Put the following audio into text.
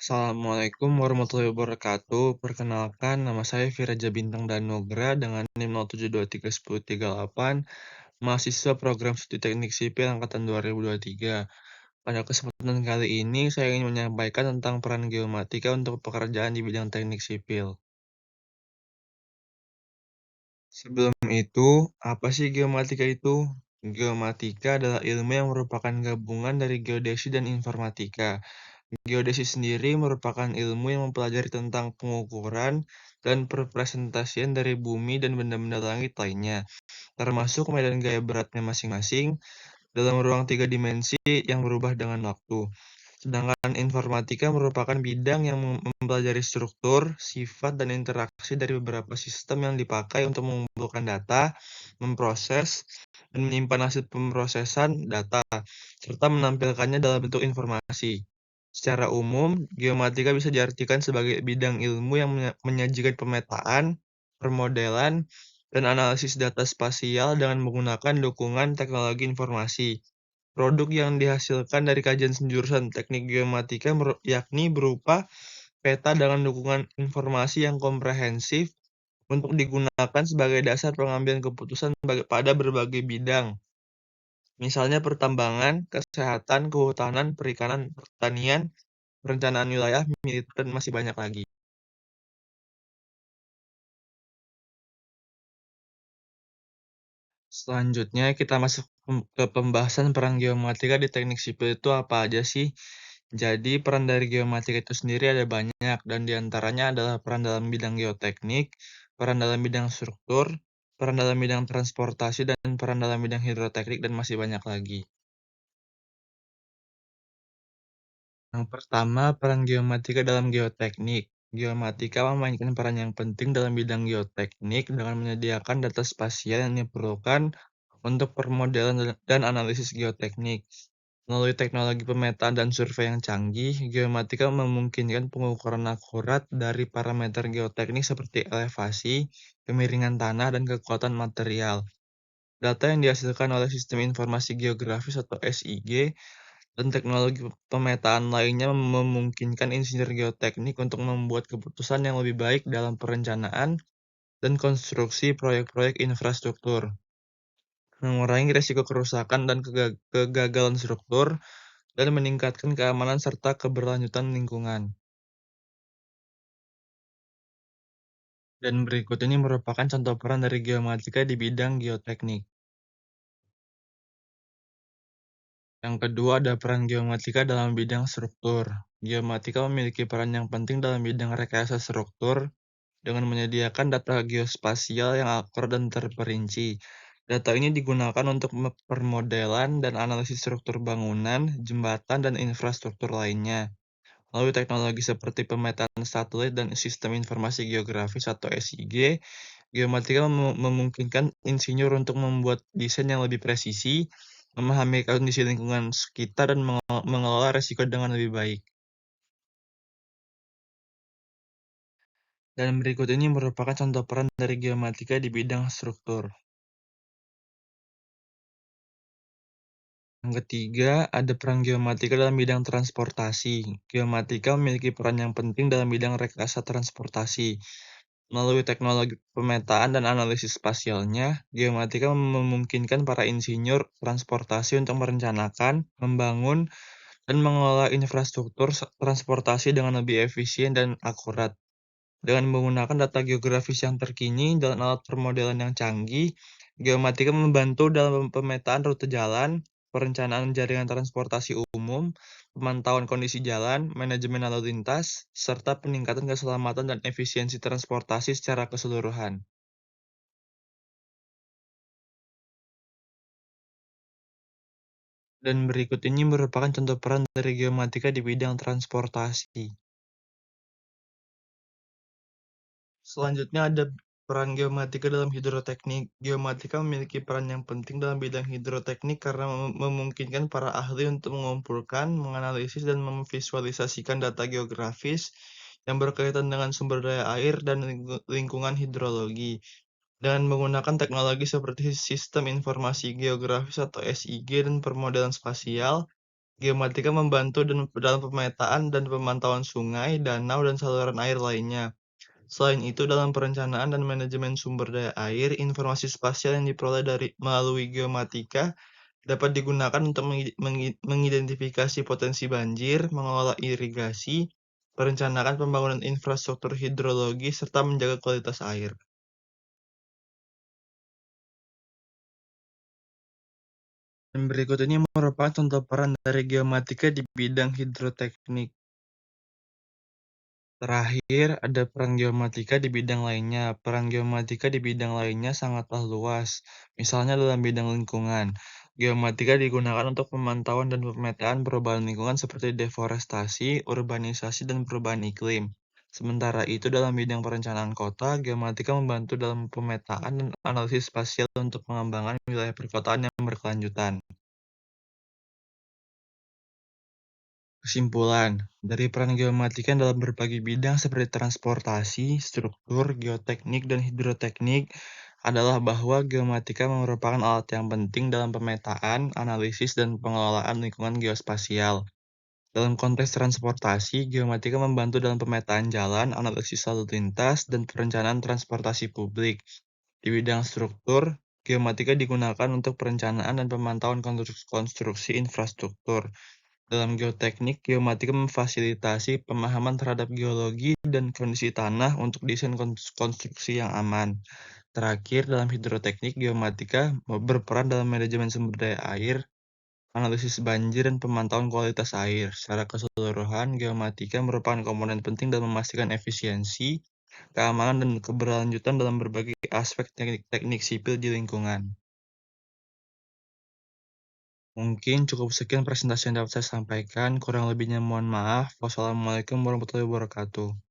Assalamualaikum warahmatullahi wabarakatuh. Perkenalkan, nama saya Viraja Bintang Danugra dengan NIM 07231038, mahasiswa program studi teknik sipil angkatan 2023. Pada kesempatan kali ini, saya ingin menyampaikan tentang peran geomatika untuk pekerjaan di bidang teknik sipil. Sebelum itu, apa sih geomatika itu? Geomatika adalah ilmu yang merupakan gabungan dari geodesi dan informatika. Geodesi sendiri merupakan ilmu yang mempelajari tentang pengukuran dan perpresentasian dari bumi dan benda-benda langit lainnya, termasuk medan gaya beratnya masing-masing dalam ruang tiga dimensi yang berubah dengan waktu. Sedangkan informatika merupakan bidang yang mempelajari struktur, sifat, dan interaksi dari beberapa sistem yang dipakai untuk mengumpulkan data, memproses, dan menyimpan hasil pemrosesan data, serta menampilkannya dalam bentuk informasi. Secara umum, geomatika bisa diartikan sebagai bidang ilmu yang menyajikan pemetaan, permodelan, dan analisis data spasial dengan menggunakan dukungan teknologi informasi. Produk yang dihasilkan dari kajian jurusan Teknik Geomatika yakni berupa peta dengan dukungan informasi yang komprehensif untuk digunakan sebagai dasar pengambilan keputusan pada berbagai bidang, misalnya pertambangan, kesehatan, kehutanan, perikanan, pertanian, perencanaan wilayah, militer, dan masih banyak lagi. Selanjutnya kita masuk ke pembahasan peran geomatika di teknik sipil itu apa aja sih? Jadi peran dari geomatika itu sendiri ada banyak dan diantaranya adalah peran dalam bidang geoteknik, peran dalam bidang struktur, peran dalam bidang transportasi, dan peran dalam bidang hidroteknik dan masih banyak lagi. Yang pertama, peran geomatika dalam geoteknik. Geomatika memainkan peran yang penting dalam bidang geoteknik dengan menyediakan data spasial yang diperlukan untuk permodelan dan analisis geoteknik. Melalui teknologi pemetaan dan survei yang canggih, geomatika memungkinkan pengukuran akurat dari parameter geoteknik seperti elevasi, kemiringan tanah, dan kekuatan material. Data yang dihasilkan oleh Sistem Informasi Geografis atau SIG dan teknologi pemetaan lainnya memungkinkan insinyur geoteknik untuk membuat keputusan yang lebih baik dalam perencanaan dan konstruksi proyek-proyek infrastruktur, mengurangi risiko kerusakan dan kegagalan struktur, dan meningkatkan keamanan serta keberlanjutan lingkungan. Dan berikut ini merupakan contoh peran dari geomatika di bidang geoteknik. Yang kedua ada peran geomatika dalam bidang struktur. Geomatika memiliki peran yang penting dalam bidang rekayasa struktur dengan menyediakan data geospasial yang akurat dan terperinci. Data ini digunakan untuk permodelan dan analisis struktur bangunan, jembatan, dan infrastruktur lainnya. Melalui teknologi seperti pemetaan satelit dan sistem informasi geografis atau SIG, geomatika memungkinkan insinyur untuk membuat desain yang lebih presisi, memahami kondisi lingkungan sekitar, dan mengelola risiko dengan lebih baik. Dan berikut ini merupakan contoh peran dari geomatika di bidang struktur. Yang ketiga, ada peran geomatika dalam bidang transportasi. Geomatika memiliki peran yang penting dalam bidang rekayasa transportasi. Melalui teknologi pemetaan dan analisis spasialnya, geomatika memungkinkan para insinyur transportasi untuk merencanakan, membangun, dan mengelola infrastruktur transportasi dengan lebih efisien dan akurat. Dengan menggunakan data geografis yang terkini dan alat permodelan yang canggih, geomatika membantu dalam pemetaan rute jalan, perencanaan jaringan transportasi umum, pemantauan kondisi jalan, manajemen lalu lintas, serta peningkatan keselamatan dan efisiensi transportasi secara keseluruhan. Dan berikut ini merupakan contoh peran dari geomatika di bidang transportasi. Selanjutnya ada peran geomatika dalam hidroteknik. Geomatika memiliki peran yang penting dalam bidang hidroteknik karena memungkinkan para ahli untuk mengumpulkan, menganalisis, dan memvisualisasikan data geografis yang berkaitan dengan sumber daya air dan lingkungan hidrologi. Dengan menggunakan teknologi seperti Sistem Informasi Geografis atau SIG dan permodelan spasial, Geomatika membantu dalam pemetaan dan pemantauan sungai, danau, dan saluran air lainnya. Selain itu, dalam perencanaan dan manajemen sumber daya air, informasi spasial yang diperoleh melalui geomatika dapat digunakan untuk mengidentifikasi potensi banjir, mengelola irigasi, merencanakan pembangunan infrastruktur hidrologi, serta menjaga kualitas air. Dan berikut ini merupakan contoh peran dari geomatika di bidang hidroteknik. Terakhir, ada peran geomatika di bidang lainnya. Peran geomatika di bidang lainnya sangatlah luas. Misalnya dalam bidang lingkungan, geomatika digunakan untuk pemantauan dan pemetaan perubahan lingkungan seperti deforestasi, urbanisasi, dan perubahan iklim. Sementara itu, dalam bidang perencanaan kota, geomatika membantu dalam pemetaan dan analisis spasial untuk pengembangan wilayah perkotaan yang berkelanjutan. Kesimpulan, dari peran geomatika dalam berbagai bidang seperti transportasi, struktur, geoteknik, dan hidroteknik adalah bahwa geomatika merupakan alat yang penting dalam pemetaan, analisis, dan pengelolaan lingkungan geospasial. Dalam konteks transportasi, geomatika membantu dalam pemetaan jalan, analisis lalu lintas, dan perencanaan transportasi publik. Di bidang struktur, geomatika digunakan untuk perencanaan dan pemantauan konstruksi infrastruktur. Dalam geoteknik, geomatika memfasilitasi pemahaman terhadap geologi dan kondisi tanah untuk desain konstruksi yang aman. Terakhir, dalam hidroteknik, geomatika berperan dalam manajemen sumber daya air, analisis banjir, dan pemantauan kualitas air. Secara keseluruhan, geomatika merupakan komponen penting dalam memastikan efisiensi, keamanan, dan keberlanjutan dalam berbagai aspek teknik sipil di lingkungan. Mungkin cukup sekian presentasi yang dapat saya sampaikan, kurang lebihnya mohon maaf. Wassalamualaikum warahmatullahi wabarakatuh.